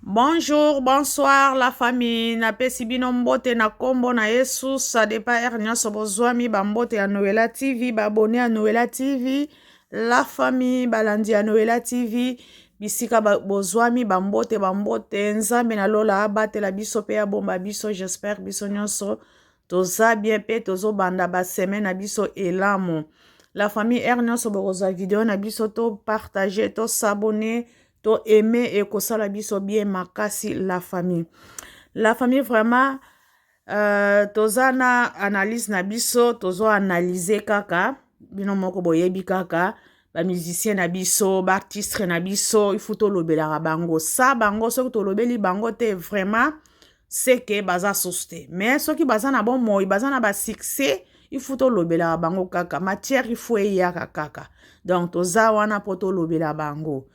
Bonjour, bonsoir la famille. Napesi bino mbote na kombo na Yesu sa depa nyonso bozwami bambote ya Noela TV, babone ya Noela TV, la famille balandi ya Noela TV, bisika bozwami bambote nzambe na lola abatela biso pe ya bomba biso, j'espère biso nyonso toza bien pe tozo banda ba semaine na biso elamo. La famille nyonso bokozwa video na biso to partager, to s'abonner, to aimer et kosala biso bien makasi la famille. La famille vraiment toza na analyse na biso, tozo analyser kaka bino moko boyebi kaka ba musicien na biso, ba artiste na biso, il faut to lobela bango. Sa bango soki to lobeli bango te vraiment c'est que baza soste. Mais soki baza na bon moi, baza na ba succès, il faut to lobela bango kaka. Matière il faut yaka kaka. Donc toza wana poto lobela bango.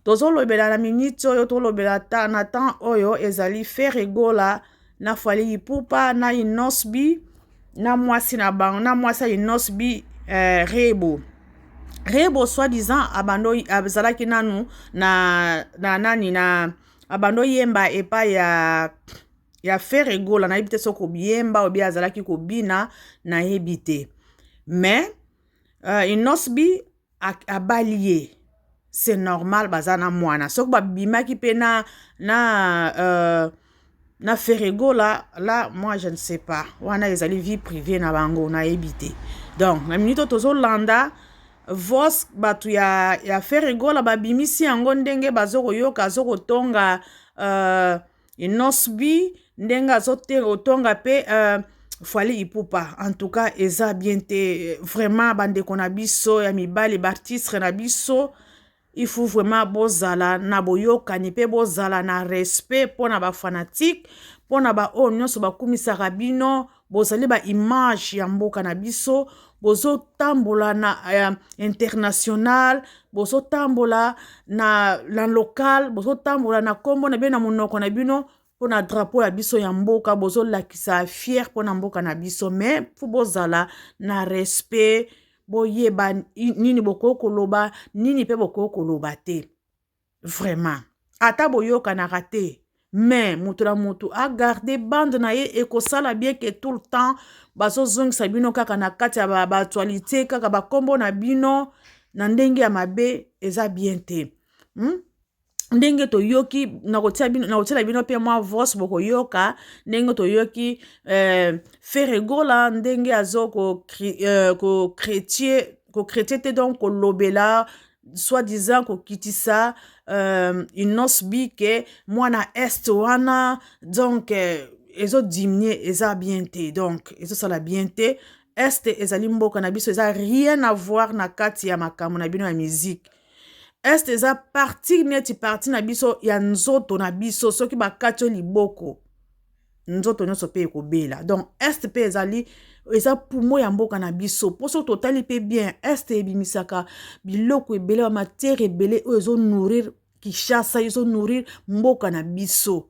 Tozo lobela na minute oyo to lobela ta na temps oyo ezali Ferregola na Fally Ipupa na Inosbi na mwasi na bango na mwasi Inosbi Rebo soi-disant abando azalaki nanu na nani na abando yemba epa ya Ferregola na yebite soko biemba obi azalaki ko bina na yebite. Mais Inosbi abalie. C'est normal bazana mwana. Sok ba bimaki pe na Ferregola là moi je ne sais pas. Wana ezali vie privée na bango na ebité. Donc na minute tozo landa vos batu ya Ferregola ba bimisi yango ndenge bazoko yoka azoko tonga Inosbi ndenge azote otonga pe Fally Ipupa. En tout cas eza bien te vraiment bande konabiso ya mibali bartistre na biso. Il faut vraiment bozala na boyoka ni pe bozala na respect pona ba fanatique pona ba nyonso ba kumisaka bino bozali ba image ya mboka na biso bozo tambola na international bozo tambola na local bozo tambola na kombo na be na monoko na bino pona drapeau ya biso ya mboka bozo lakisa fier pona mboka na biso mais faut bozala na respect boyeba nini bokoko loba nini pe bokoko loba te vraiment ata boyoka na raté mais mutu na mutu a garder bande na ye ekosala bien que tout le temps bazo zongisa bino kaka na kati ya ba actualité kaka bakombo na bino na ndenge ya mabe eza bien te ndenge to yoki na kotia bino pe mwa voice boko yoka ndenge to yoki Ferregola ndenge azo ko chrétien te donc ko lobela soi-disant ko kitisa Inosbi ke mwana est wana donc ezo diminuer eza bien te donc ezo sala bien te est ezali mboka na biso eza rien à voir na kati ya makambo na bino ya musique. Est eza parti neti parti na biso ya nzoto na biso soki bakati liboko nzoto nyonso pe ekobela. Donc est pe ezali eza pumo ya mboka na biso poso totali pe bien est ebimisaka biloko ebele ba matière ebele oyo ezo nourrir Kinshasa ezo nourrir mboka na biso.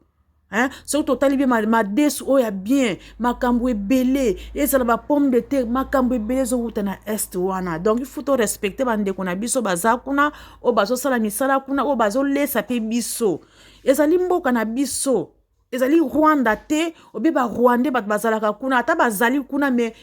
Soki totali bien madesu oyo ya bien makambo ebele ezala ba pomme de terre makambo ebele ezowuta na est wana. Donc il faut to respecter bandeko na biso baza kuna o bazosala misala kuna o bazolesa pe biso ezali mboka na biso ezali Rwanda te obe ba Rwandais bat bazalaka kuna ata bazali kuna mais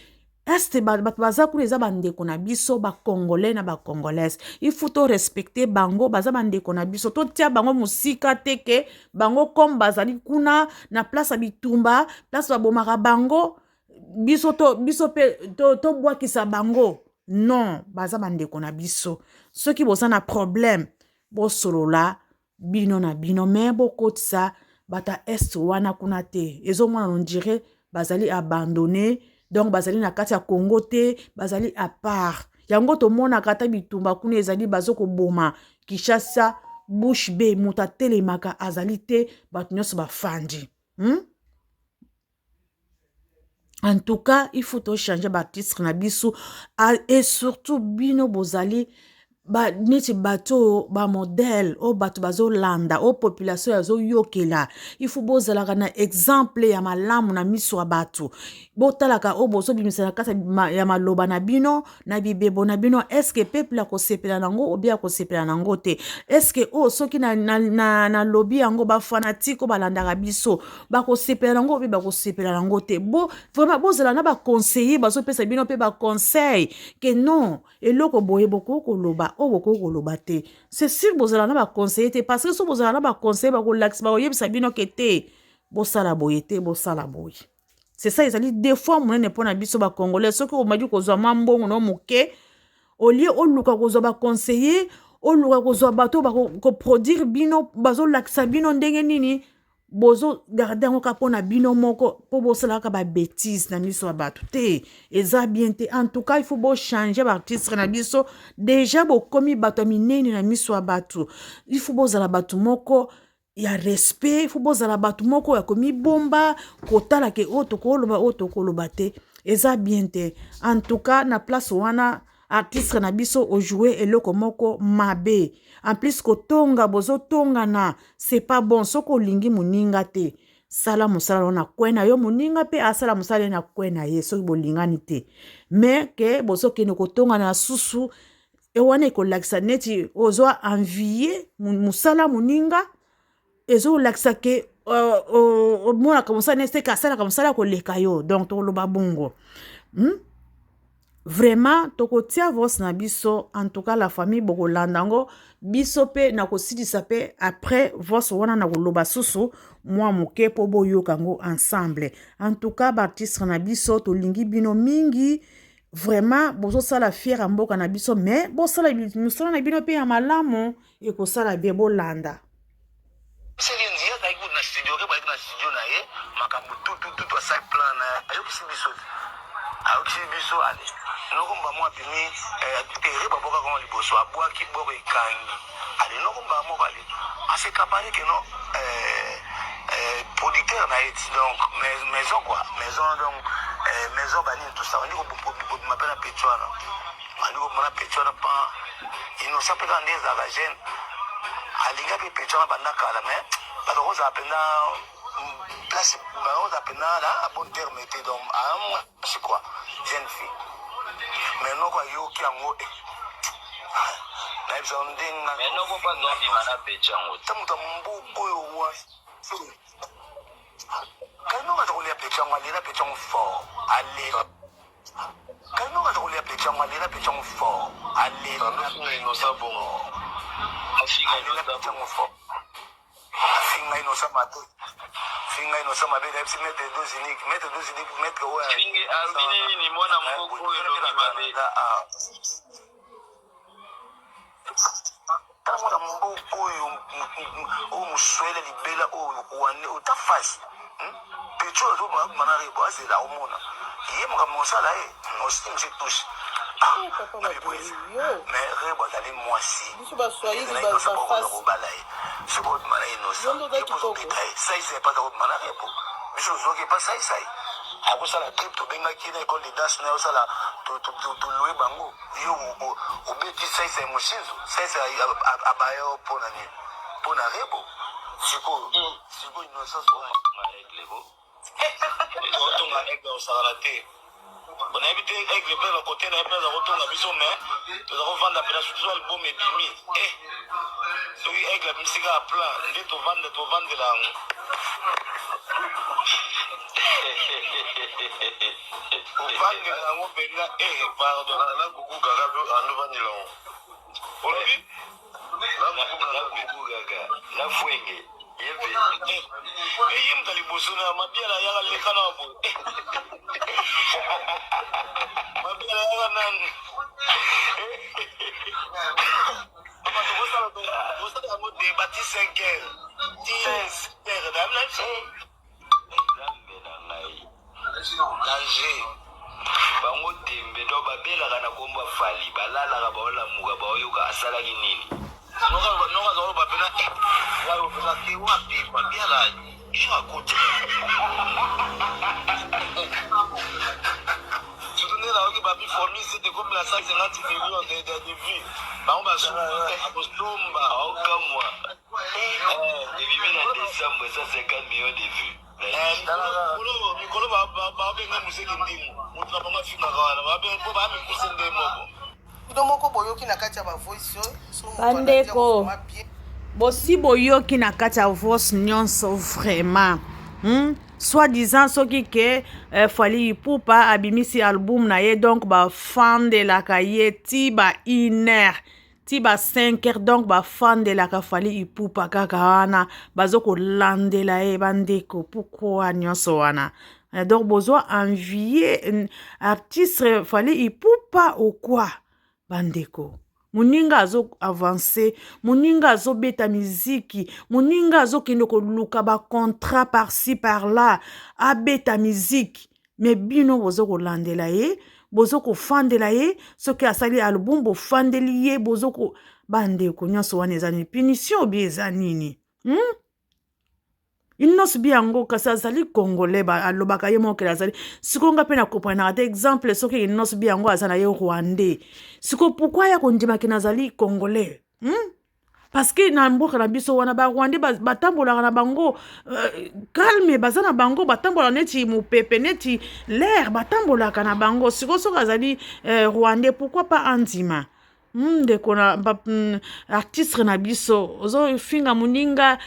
est bat baza kuna eza bandeko na biso ba Congolais na ba Congolaises. Il faut to respecter bango baza bandeko na biso to tia bango musika teke bango comme bazali kuna na place ya bitumba place ba bomaka bango biso pe to bwakisa bango non baza bandeko na biso. Ceux qui boza na problème bo solola bino na bino mais bokotisa bata est wana kuna te ezo mwana on dirait bazali abandonné donc bazali na kati ya Congo te bazali à part yango to mona kata bitumba kuna ezali bazoko boma Kinshasa bouche be muta telemaka azali te bat nyonso bafandi. En tout cas il faut to changer baptiste na biso et surtout bino bozali ba neti bato ba modèle o bato bazo landa o population yazo yokela il faut bozalaka na exemple ya malamu na miso ya bato botalaka o bozo bimisana kata ya maloba na bino na bibebo na bino est-ce que peuple akosepela nango ou bien akosepela nango te est-ce que o soki na lobi yango ba fanatique o balandaka biso bakosepela nango ou bien bakosepela nango te bo vraiment bozala na ba conseiller bazo pesa bino pe ba conseil que non eloko boye boko koloba o boko koloba te c'est sûr bozala na ba conseiller te parce que so bozala na ba conseiller ba ko lax ba yebisa bino ke te bosala boye te bosala boye c'est ça ezali des fois monene pona biso ba congolais soki o madi kozwa mambongo no moke au lieu o luka kozwa ba conseiller o luka kozwa bato ba ko produire bino bazo lakisa bino ndenge nini bozo garder ngo kapona bino moko po bosala ka ba bêtise na miso bato te eza bien te en tout cas il faut bo changer ba artiste na biso déjà bo komi bato minene na miso bato il faut bozala bato moko ya respect il faut bozala bato moko ya komi bomba kotala ke oto koloba te eza bien te en tout cas na place wana artiste na biso o jouer eloko moko mabe en plus kotonga bozo tonga na c'est pas bon soko lingi muninga te sala musala na kwena yo muninga pe asala musala na kwena ye soki bolingani te mais ke bozo kene kotonga na susu e wana ko laksa neti ozo envier musala muninga ezo laksa ke mona kamusala neste kasala kamusala ko leka yo donc to lo babongo vraiment tokotia vos na biso en tout cas la famille bokolandango biso pe na kosidisa pe après vos wana na koloba susu moi moke po boyokango ensemble en tout cas baptiste na biso tolingi bino mingi vraiment bozo sala fier ya mboka na biso mais bosala musala na bino pe ya malamu ekosala bien bolanda Selindia na iku na studio ke ba na studio na ye makambo tout sa plan na ayokisi biso ale nokomba mwa pimi tere baboka kama liboso abwaki boko ekangi ale nokomba moko ale asekapari ke no producteur na eti donc maison quoi maison bani tout ça on dit ko m'appelle à Petwana on dit ko mona Petwana pa inosa pe quand des la jeune alinga pe Petwana banda kala mais bato za pena place bato pena là à bon terme était donc c'est quoi jeune fille mais non quoi yo ki ango na ibzonding na mais non pas non di mana Petwango tamuta mbuko yo wa kano ka tole Petwango alina Petwango fort allez kano ka tole Petwango alina Petwango fort allez no sabo afinga no sabo fort afinga no sabo finga ino sama bega ipsi mettre deux uniques mettre ouais finga albini ni mwana moko elobi mabe tamona mboko yo o muswele libela o wane o tafasi pecho zo mana rebo azela omona yemo ka mosala no stim se touche mais rebo dali moisi biso ba soyi ba face c'est bon mana ino ça c'est pas de mana rebo biso zo ke pas ça ako sala trip to benga kina école de danse na sala to loe bango yo o beti ça moshinzo ça abayo pona rebo siko innocence o lego otonga ega osala te on a évité avec le père côté na père otonga biso mais to za vendre pela sur album edimi so avec la musique à plan de to vendre la vendre la mo pena pardon la kuku gaga ando vendre la olobi la kuku gaga la fuenge yebe yim dali bosuna mabia ya leka na bo mabia ya nan ama to bosa mo de bati 5 heures 10 heures da la zambe na ngai danger bango tembe do babela kana komba fali balala ka baola muka baoyoka asala kinini noka zo ba pena wa pena ki wa pi pa biala iwa kote tunela oki ba bi formi c'est c'est comme la 150 millions de vues. Bah, on va somba. Aucun mois. Et vivez en décembre, 150 millions de vues. Mikolo babenga musiki ndimu. Mutu na panga fika kawana. Babenga babe kusende moko. Domoko boyoki na kati ya ba voice so bandeko bosi boyoki na kati ya voice nyonso vraiment soi-disant soki ke Fally Ipupa abimisi album na ye donc bafandelaka ye ti ba 1 heure ti ba 5 heures donc bafandelaka Fally Ipupa kaka wana bazokolandela ye bandeko pourquoi nyonso wana donc bozwa envier artiste Fally Ipupa ou quoi bandeko muninga azo avancer muninga azo beta miziki muninga azo kende koluka ba contrat par-ci par-là abeta miziki mais bino bozo kolandela ye bozo kofandela ye soki asali album bofandeli ye bozo ko bandeko nyonso wana eza ni punition bi eza nini Inos biango kasi azali congolais alobaka ye mokele azali siko nga pe na comprendre ate exemple soki Inos biango azana ye rwandais siko pourquoi ya kondimaki nazali congolais parce que na mboka na biso wana ba rwandais batambolaka na bango calme baza na bango batambola neti mopepe neti l'air batambolaka na bango siko soki azali rwandais pourquoi pas andima ndeko na artiste na biso ozo finga muninga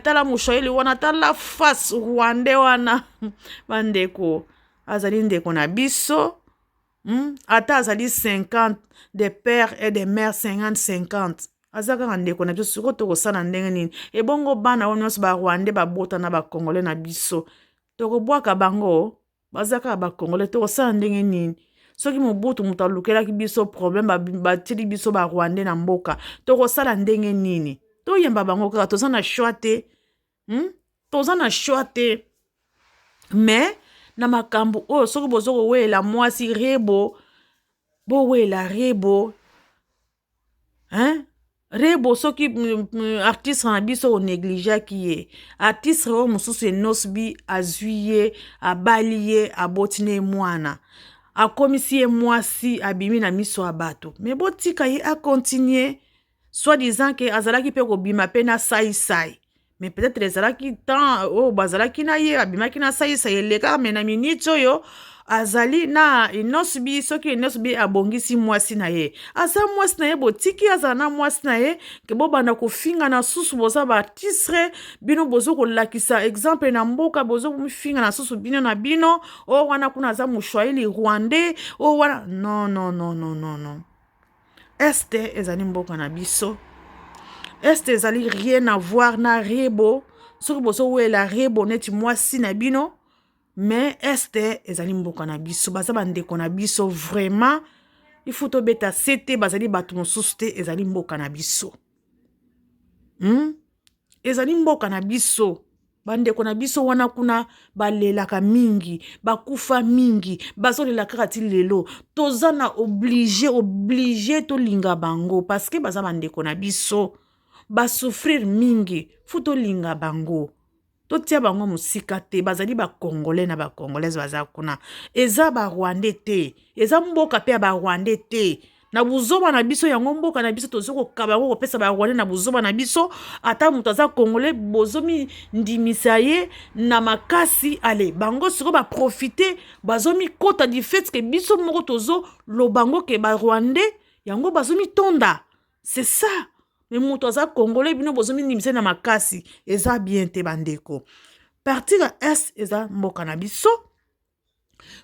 tala mushoeli wana tala face rwandais wana bandeko azali ndeko na biso ata azali 50 des pères et des mères 50-50 azaka ndeko na biso siko tokosala ndenge nini ebongo bana wana nyonso ba rwandais babota na ba congolais na biso tokobwaka bango bazaka ba congolais tokosala ndenge nini soki mobutu mutu alukelaki biso problème batili biso ba rwandais na mboka tokosala ndenge nini toyemba bango kaka toza na choix te toza na choix te mais na makambo oyo soki bozokowela mwasi rebo bowela rebo rebo soki artiste na biso onegligeaki ye artiste oyo mosusu enosbi azwi ye abali ye abotini ye mwana akomisi ye mwasi abimi na miso ya bato me botika ye akontinue soi-disant ke azalaki mpe kobima mpe na sai-sai mais peut-être ezalaki temps oyo bazalaki na ye abimaki na sai-sai eleka me na minute oyo azali na inosbi soki inosbi abongisi mwasi na ye aza mwasi na ye botiki azala na mwasi na ye ke bobanda kofinga na susu boza baartiste bino bozo kolakisa exemple na mboka bozo kofinga na susu bino na bino o wana kuna aza mushwaili rwandais o wana non este ezali mboka na biso este ezali rien à voir na rebo soki bozo wela rebo neti mwasi na bino mais este ezali mboka na biso baza bandeko na biso vraiment il faut tobeta sete bazali bato mosusu te ezali mboka na biso ezali mboka na biso bandeko na biso wana kuna balelaka mingi bakufa mingi bazolela kaka ti lelo toza na oblige tolinga bango parce que baza bandeko na biso basouffrir mingi fu tolinga bango totia bango musika te bazali bakongolais na bakongolaise baza kuna eza barwandais te eza mboka pe ya barwandais te na buzoba na biso yango mboka na biso tozokokaba yango kopesa barwandais na buzoba na biso ata moto aza congolais bozomi ndimisa ye na makasi ale bango siko baprofite bazomi kota du fait ke biso moko tozolobango ke barwandais yango bazomi tonda c'est ça mais moto aza congolais bino bozomi ndimisa na makasi eza bien te bandeko partir ya est eza mboka na biso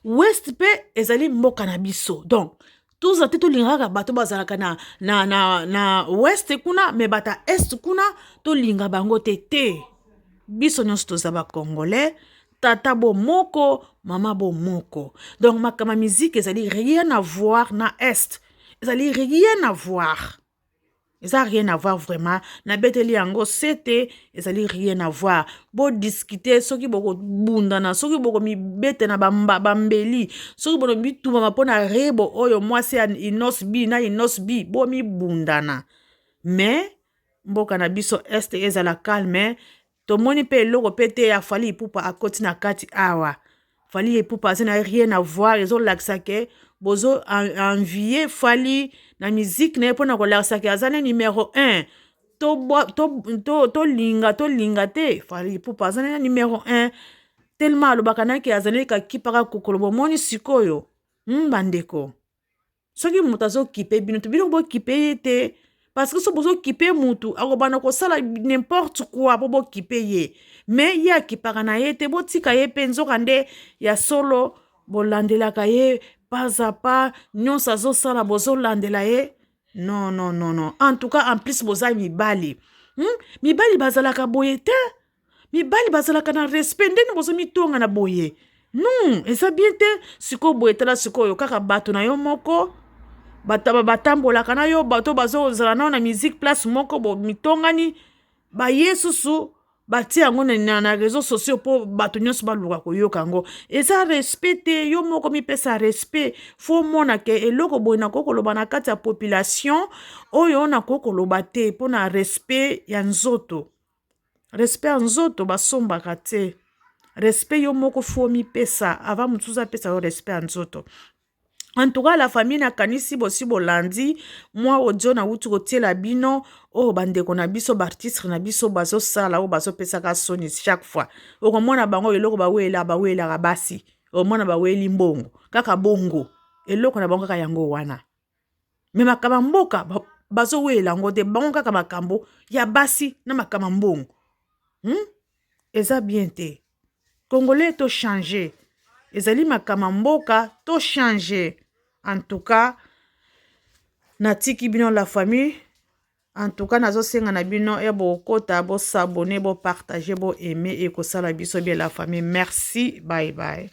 west pe ezali mboka na biso donc toza te tolingaka bato bazalaka na west kuna me bata est kuna tolinga bango te biso nyonso toza bakongolais tata bo moko mama bo moko donc makama musique ezali rien à voir na est ezali rien à voir eza rien à voir vraiment na beteli yango sete ezali rien à voir bo discuter soki boko bundana soki boko mi bete na bambeli soki bono mituma mapona rebo oyo mwasi ya inosbi na inosbi bo mi bundana mais mboka na biso este ezala calme tomoni pe eloko pete ya Fally Ipupa akoti na kati awa Fally Ipupa azina rien à voir ezolakisa ke bozo envier Fally na musique na pona ko la saki azane numéro 1 to linga te Fally Ipupa azane numéro 1 tellement alobaka naki azane ka kipaka kokolo bomoni sikoyo bandeko soki mutu azokipe bino to bino bokipe ye te parce que so bozokipe mutu akobana kosala n'importe quoi po bokipe ye mais ye akipaka na ye te botika ye mpe nzoka nde ya solo bolandelaka ye pas à pas nyonso azosala bozolandela ye non non non non en tout cas en plus boza mibali mibali bazalaka boye te mibali bazalaka na respect ndeni bozomitonga na boye non eza bien te sikoyo boye tala sikoyo kaka bato na yo moko batambolaka na yo bato bazozala nao na musique place moko mitongani baye susu batia yango na réseaux sociaux po bato nyonso baluka koyoka yango eza respect te yo moko mipesa respect fo mona ke eloko boye nakoki koloba na kati ya population oyo nakoki koloba te mpo na respect ya nzoto respect ya nzoto basombaka te respect yo moko fo mipesa avant mosusu apesa yo respect ya nzoto. En tout cas, la famille na kanisi bosi bolandi moi audio na wutu kotiela bino bandeko na biso bartistre na biso bazo sala o bazo pesaka soni chaque fois okomona bango eloko bawela basi omona baweli mbongo kaka bongo eloko na bango kaka yango wana me makamba mboka bazo wela ngo te bango kaka makambo ya basi na makamba mbongo eza bien te congolais to changer ezali makamba mboka to changer. En tout cas, natiki bino la famille. En tout cas, nazo senga na bino bo kota bo s'abonner, bo partager, bo aimer et ko sala biso bien la famille. Merci. Bye bye.